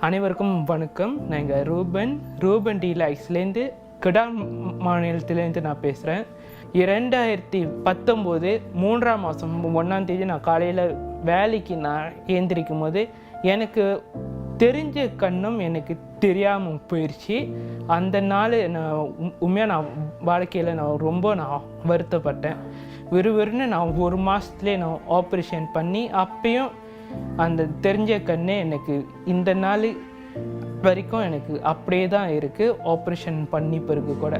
அனைவருக்கும் வணக்கம். நான் ரூபன் டீலாக்ஸ்லேருந்து கிடா மாநிலத்திலேருந்து நான் பேசுகிறேன். 2019 3ஆம் மாதம் 1ஆம் தேதி நான் காலையில் வேலைக்கு நான் ஏந்திரிக்கும் போது எனக்கு தெரிஞ்ச கண்ணும் எனக்கு தெரியாமல் போயிடுச்சு. அந்த நாள் நான் வாழ்க்கையில் நான் வருத்தப்பட்டேன். வெறுன்னு நான் 1 மாதத்துலேயே நான் ஆப்ரேஷன் பண்ணி அப்பயும் அந்த தெரிஞ்ச கண்ணே எனக்கு இந்த நாள் வரைக்கும் எனக்கு அப்படியே தான் இருக்குது. ஆப்ரேஷன் பண்ணி பிறகு கூட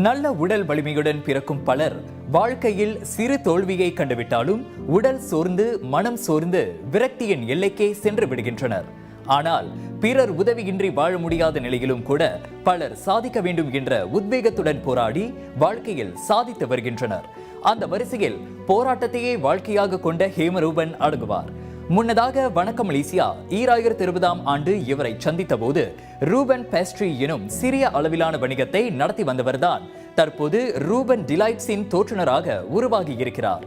நல்ல உடல் வலிமையுடன் பிறக்கும் பலர் வாழ்க்கையில் சிறு தோல்வியை கண்டுவிட்டாலும் உடல் சோர்ந்து மனம் சோர்ந்து விரக்தியின் எல்லைக்கே சென்று விடுகின்றனர். ஆனால் பிறர் உதவியின்றி வாழ முடியாத நிலையிலும் கூட பலர் சாதிக்க வேண்டும் என்ற உத்வேகத்துடன் போராடி வாழ்க்கையில் சாதித்து வருகின்றனர். அந்த வரிசையில் போராட்டத்தையே வாழ்க்கையாக கொண்ட ஹேமரூபன் அடங்குவார். முன்னதாக வணக்கம் மலேசியா 2020ஆம் ஆண்டு இவரை சந்தித்த போது ரூபன் பேஸ்ட்ரி எனும் சிறிய அளவிலான வணிகத்தை நடத்தி வந்தவர்தான் தற்போது ரூபன் டிலைட்ஸின் தோற்றுநராக உருவாகி இருக்கிறார்.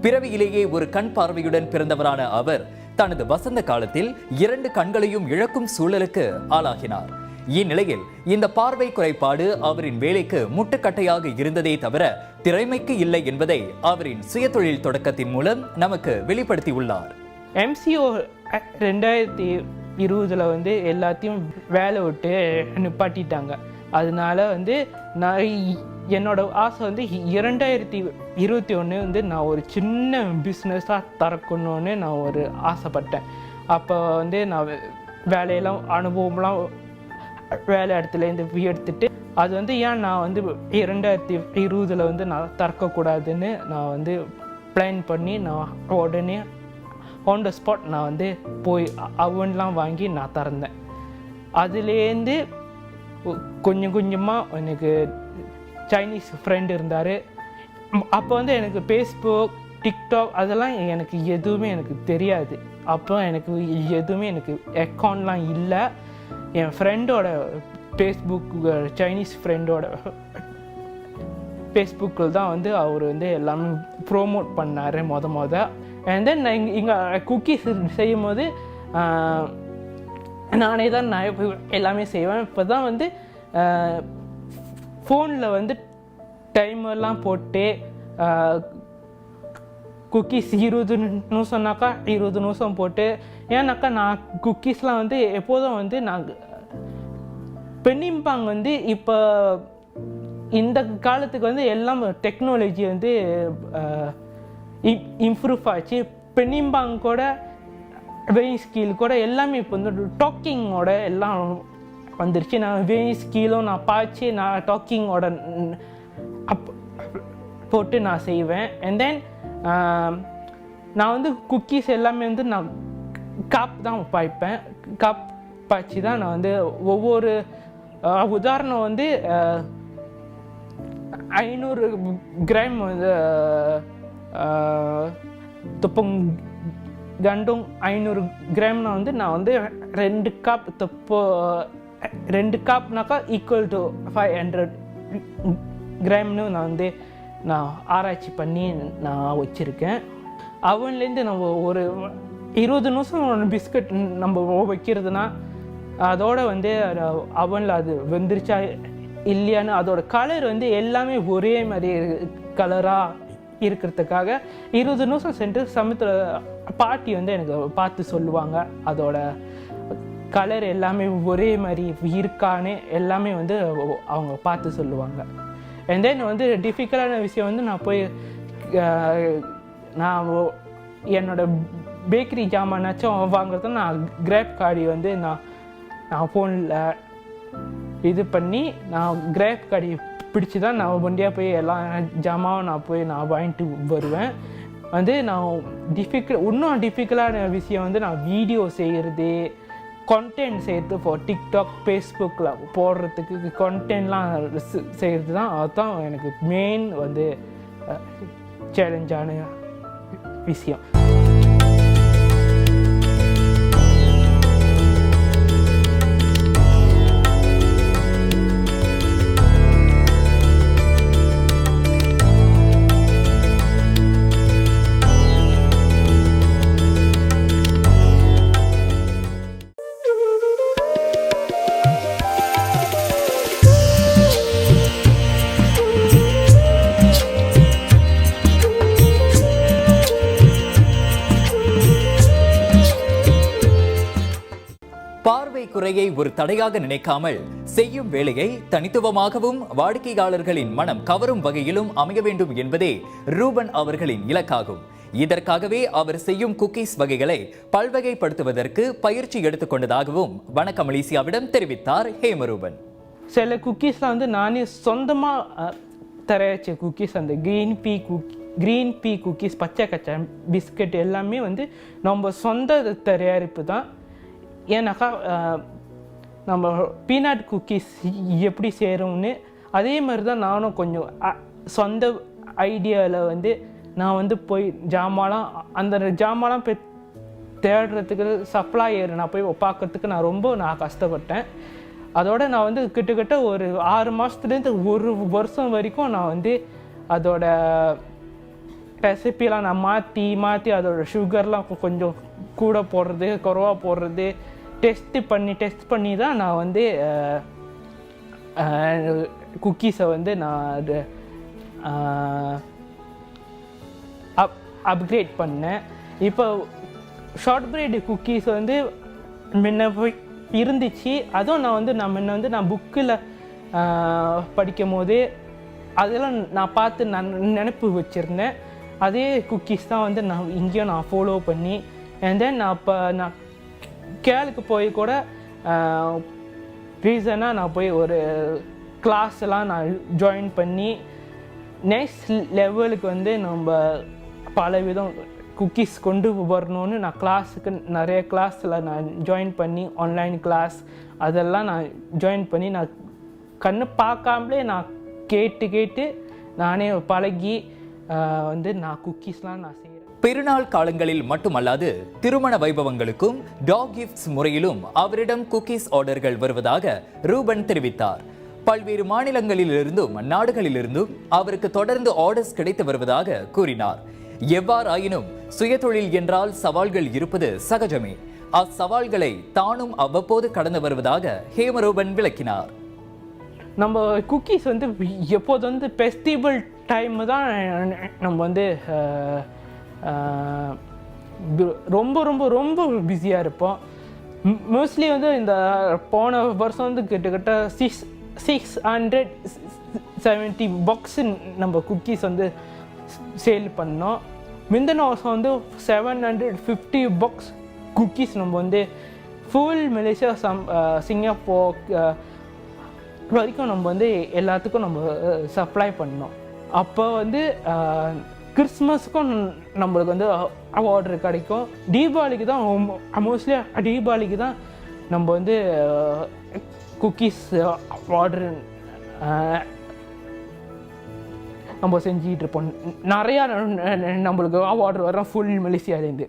பிறவியிலேயே ஒரு கண் பார்வையுடன் பிறந்தவரான அவர் தனது வசந்த காலத்தில் 2 கண்களையும் இழக்கும் சூழலுக்கு ஆளாகினார். இந்நிலையில் இந்த பார்வை குறைபாடு அவரின் வேலைக்கு முட்டுக்கட்டையாக இருந்ததே தவிர திறமைக்கு இல்லை என்பதை அவரின் சுயதொழில் தொடக்கத்தின் மூலம் நமக்கு வெளிப்படுத்தியுள்ளார். MCO 2020 எல்லாத்தையும் வேலை விட்டு நிப்பாட்டிட்டாங்க. அதனால நான் என்னோட ஆசை 2021 நான் ஒரு சின்ன பிஸ்னஸாக திறக்கணும்னு நான் ஒரு ஆசைப்பட்டேன். அப்போ நான் வேலையெல்லாம் அனுபவம்லாம் வேலை இடத்துலேருந்து எடுத்துட்டு அது ஏன் நான் 2020 நான் திறக்கக்கூடாதுன்னு நான் பிளான் பண்ணி நான் உடனே ஆன் த ஸ்பாட் நான் போய் அவன்லாம் வாங்கி நான் திறந்தேன். அதுலேருந்து கொஞ்சம் கொஞ்சமாக எனக்கு சைனீஸ் ஃப்ரெண்ட் இருந்தார். அப்போ எனக்கு ஃபேஸ்புக் டிக்டாக் அதெல்லாம் எனக்கு எதுவுமே எனக்கு தெரியாது. அப்போ எனக்கு எதுவுமே எனக்கு அக்கௌண்ட்லாம் இல்லை. என் ஃப்ரெண்டோட ஃபேஸ்புக் சைனீஸ் ஃப்ரெண்டோட ஃபேஸ்புக்கில் தான் அவர் எல்லாமே ப்ரோமோட் பண்ணார் மொத. அண்ட் தென் நான் இங்கே குக்கீஸ் செய்யும் போது நானே தான் எல்லாமே செய்வேன். இப்போ தான் ஃபோனில் டைமர்லாம் போட்டு குக்கீஸ் 20 நிமிஷம்னாக்கா 20 நிமிஷம் போட்டு ஏன்னாக்கா நான் குக்கீஸ்லாம் எப்போதும் நான் பெண்ணிம்பாங்க இப்போ இந்த காலத்துக்கு எல்லாம் டெக்னாலஜி இம்ப்ரூவ் ஆச்சு. பெண்ணிம்பாங்க கூட வெயிங் ஸ்கீல் கூட எல்லாமே இப்போ டாக்கிங்கோட எல்லாம் வந்துருச்சு. நான் வெயிங் ஸ்கீலும் நான் பாய்ச்சி நான் டாக்கிங்கோட போட்டு நான் செய்வேன். அண்ட் தென் நான் குக்கீஸ் எல்லாமே நான் காப் தான் பாய்ப்பேன். காப் பாய்ச்சி தான் நான் ஒவ்வொரு உதாரணம் 500 கிராம் துப்பம் கண்டும் 500 கிராம்னா நான் 2 காப் துப்போ 2 காப்னாக்கா ஈக்குவல் டு 500 கிராம்னு நான் ஆராய்ச்சி பண்ணி நான் வச்சுருக்கேன். அவன்லேருந்து நம்ம ஒரு 20 நிமிஷம் பிஸ்கட் நம்ம வைக்கிறதுனா அதோட அவனில் அது வெந்துருச்சா இல்லையான்னு அதோட கலர் எல்லாமே ஒரே மாதிரி கலராக இருக்கிறதுக்காக 20 நிமிஷம் சென்று சமயத்தில் பாட்டி எனக்கு பார்த்து சொல்லுவாங்க அதோட கலர் எல்லாமே ஒரே மாதிரி இருக்கான்னு எல்லாமே அவங்க பார்த்து சொல்லுவாங்க. அண்ட் தென் டிஃபிகல்ட்டான விஷயம் நான் போய் நான் என்னோட பேக்கரி ஜாமானாச்சும் வாங்குறது நான் கிராப் கார்டு நான் ஃபோனில் இது பண்ணி நான் கிராப் கார்டு பிடிச்சி தான் நான் வண்டியாக போய் எல்லா ஜாமாவும் நான் வாங்கிட்டு வருவேன். நான் இன்னும் டிஃபிகல்ட்டான விஷயம் நான் வீடியோ செய்கிறது, கண்டென்ட் செய்கிறது ஃபார் டிக்டாக் ஃபேஸ்புக்கில் போடுறதுக்கு கண்டென்ட்லாம் செய்கிறது தான். அதுதான் எனக்கு மெயின் சேலஞ்சான விஷயம். பார்வை குறையை ஒரு தடையாக நினைக்காமல் செய்யும் வேலையை தனித்துவமாகவும் வாடிக்கையாளர்களின் மனம் கவரும் வகையிலும் அமைய வேண்டும் என்பதே ரூபன் அவர்களின் இலக்காகும். இதற்காகவே அவர் செய்யும் குக்கீஸ் வகைகளை பல்வகைப்படுத்துவதற்கு பயிற்சி எடுத்துக்கொண்டதாகவும் வணக்கம் மலேசியாவிடம் தெரிவித்தார் ஹேமரூபன். சில குக்கீஸ்லாம் வந்து நானே சொந்தமாக தயாரிச்ச குக்கீஸ், அந்த க்ரீன் பீ குக்கீஸ், பச்சை கச்சா பிஸ்கட் எல்லாமே வந்து நம்ம சொந்த தயாரிப்பு தான். ஏன்னாக்கா நம்ம பீனட் குக்கீஸ் எப்படி செய்கிறோம்னு அதே மாதிரி தான் நானும் கொஞ்சம் சொந்த ஐடியாவில் வந்து நான் வந்து போய் அந்த ஜாமான்லாம் போய் தேடுறதுக்கு சப்ளையர் நான் போய் பார்க்கறதுக்கு நான் கஷ்டப்பட்டேன். அதோடு நான் வந்து கிட்டத்தட்ட ஒரு 6 மாதத்துலேருந்து 1 வருஷம் வரைக்கும் நான் வந்து அதோட ரெசிபிலாம் நான் மாற்றி அதோட சுகர்லாம் கொஞ்சம் கூட போடுறது குறைவாக போடுறது டெஸ்ட் பண்ணி தான் நான் வந்து குக்கீஸை வந்து நான் அது அப்கிரேட் பண்ணேன். இப்போ ஷார்ட் பிரெட் குக்கீஸ் வந்து முன்ன போய் இருந்துச்சு. அதுவும் நான் புக்கில் படிக்கும் போதே அதெல்லாம் நான் பார்த்து நான் நினைப்பு வச்சுருந்தேன். அதே குக்கீஸ் தான் வந்து இங்கேயும் நான் ஃபாலோ பண்ணி அண்ட் தென் நான் கேளுக்கு போய் கூட ரீசனாக நான் போய் ஒரு கிளாஸ்லாம் நான் ஜாயின் பண்ணி நெக்ஸ்ட் லெவலுக்கு வந்து நம்ம பல விதம் குக்கீஸ் கொண்டு வரணும்னு நான் நிறைய கிளாஸில் நான் ஜாயின் பண்ணி ஆன்லைன் கிளாஸ் அதெல்லாம் நான் ஜாயின் பண்ணி நான் கண்ணு பார்க்காமலே நான் கேட்டு நானே பழகி வந்து நான் குக்கீஸ்லாம் நான் செய்கிறேன். பெருநாள் காலங்களில் மட்டுமல்லாது திருமண வைபவங்களுக்கும் டாக் கிஃப்ட்ஸ் முறையிலும் அவரிடம் குக்கீஸ் ஆர்டர்கள் வருவதாக ரூபன் தெரிவித்தார். பல்வேறு மாநிலங்களிலிருந்தும் நாடுகளிலிருந்தும் அவருக்கு தொடர்ந்து ஆர்டர்ஸ் கிடைத்து வருவதாக கூறினார். எவ்வாறாயினும் சுயதொழில் என்றால் சவால்கள் இருப்பது சகஜமே. அச்சவால்களை தானும் அவ்வப்போது கடந்து வருவதாக ஹேமரூபன் விளக்கினார். நம்ம குக்கீஸ் வந்து எப்போது வந்து ஃபெஸ்டிவல் டைம் தான் நம்ம வந்து ரொம்ப ரொம்ப ரொம்ப பிஸியாக இருப்போம். மோஸ்ட்லி வந்து இந்த போன வருஷம் வந்து கிட்டத்தட்ட 670 பாக்ஸு நம்ம குக்கீஸ் வந்து சேல் பண்ணோம். முந்தின வருஷம் வந்து 750 பாக்ஸ் குக்கீஸ் நம்ம வந்து ஃபுல் மலேசியா சிங்கப்பூர் வரைக்கும் நம்ம வந்து எல்லாத்துக்கும் நம்ம சப்ளை பண்ணோம். அப்போ வந்து கிறிஸ்மஸுக்கும் நம்மளுக்கு வந்து ஆர்டர் கிடைக்கும். தீபாவளிக்கு தான் மோஸ்ட்லி தீபாவளிக்கு தான் நம்ம வந்து குக்கீஸ் ஆர்டர் நம்ம செஞ்சிகிட்டு இருப்போம். நிறையா நம்மளுக்கு ஆர்டர் வரோம் ஃபுல் மலேசியாலேருந்து.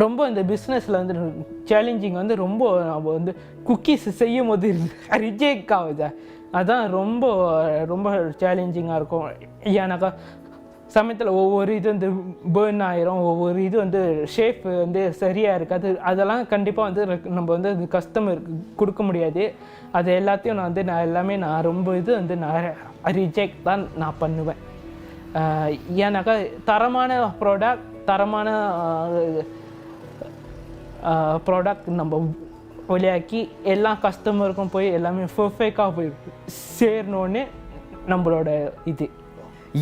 ரொம்ப இந்த பிஸ்னஸில் வந்து சேலஞ்சிங் வந்து ரொம்ப நம்ம வந்து குக்கீஸ் செய்யும் போது ரிஜெக்ட் ஆகுது. அதுதான் ரொம்ப ரொம்ப சேலஞ்சிங்காக இருக்கும். ஏன்னாக்கா சமயத்தில் ஒவ்வொரு இது வந்து பேர்ன் ஆயிரும், ஒவ்வொரு இது வந்து ஷேப் வந்து சரியாக இருக்காது. அதெல்லாம் கண்டிப்பாக வந்து நம்ம வந்து கஸ்டமருக்கு கொடுக்க முடியாது. அது எல்லாத்தையும் நான் ரொம்ப இது வந்து நான் ரிஜெக்ட் தான் நான் பண்ணுவேன். ஏன்னாக்கா தரமான ப்ராடக்ட் நம்ம வெளியாக்கி எல்லா கஸ்டமருக்கும் போய் எல்லாமே பர்ஃபெக்டாக போய் சேரணுன்னு நம்மளோட இது.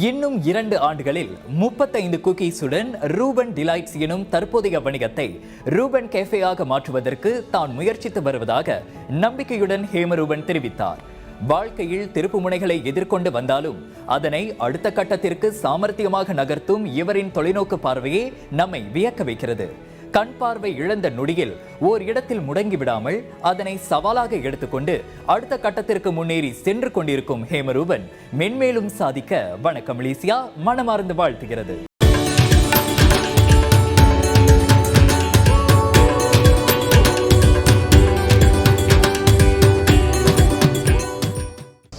இன்னும் 2 ஆண்டுகளில் 35 குக்கீஸுடன் ரூபன் டிலைட்ஸ் எனும் தற்போதைய வணிகத்தை ரூபன் கேஃபேயாக மாற்றுவதற்கு தான் முயற்சித்து வருவதாக நம்பிக்கையுடன் ஹேமரூபன் தெரிவித்தார். வாழ்க்கையில் திருப்பு முனைகளை எதிர்கொண்டு வந்தாலும் அதனை அடுத்த கட்டத்திற்கு சாமர்த்தியமாக நகர்த்தும் இவரின் தொலைநோக்கு பார்வையே நம்மை வியக்க வைக்கிறது. கண் பார்வை இழந்த நொடியில் ஓர் இடத்தில் முடங்கி விடாமல் அதனை சவாலாக எடுத்துக்கொண்டு அடுத்த கட்டத்திற்கு முன்னேறி சென்று கொண்டிருக்கும் ஹேமரூபன் மென்மேலும் சாதிக்க வணக்கம் Malaysia மனமார்ந்து வாழ்த்துகிறது.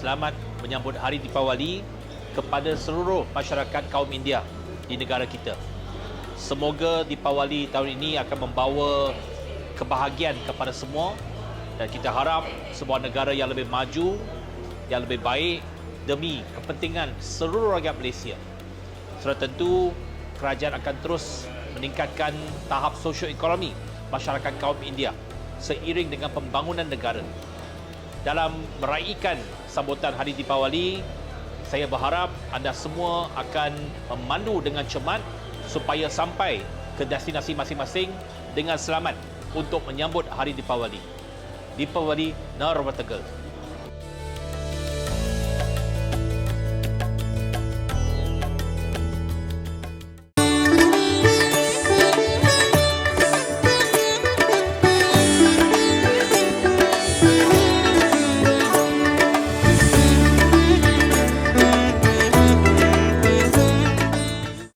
Selamat menyambut Hari Deepawali kepada seluruh masyarakat kaum India di negara kita. Semoga Deepawali tahun ini akan membawa kebahagiaan kepada semua dan kita harap sebuah negara yang lebih maju, yang lebih baik demi kepentingan seluruh rakyat Malaysia. Sudah tentu kerajaan akan terus meningkatkan tahap sosioekonomi masyarakat kaum India seiring dengan pembangunan negara. Dalam meraihkan sambutan Hari Deepawali, saya berharap anda semua akan memandu dengan cermat supaya sampai ke destinasi masing-masing dengan selamat untuk menyambut Hari Deepawali. Deepawali Narwa Tegal.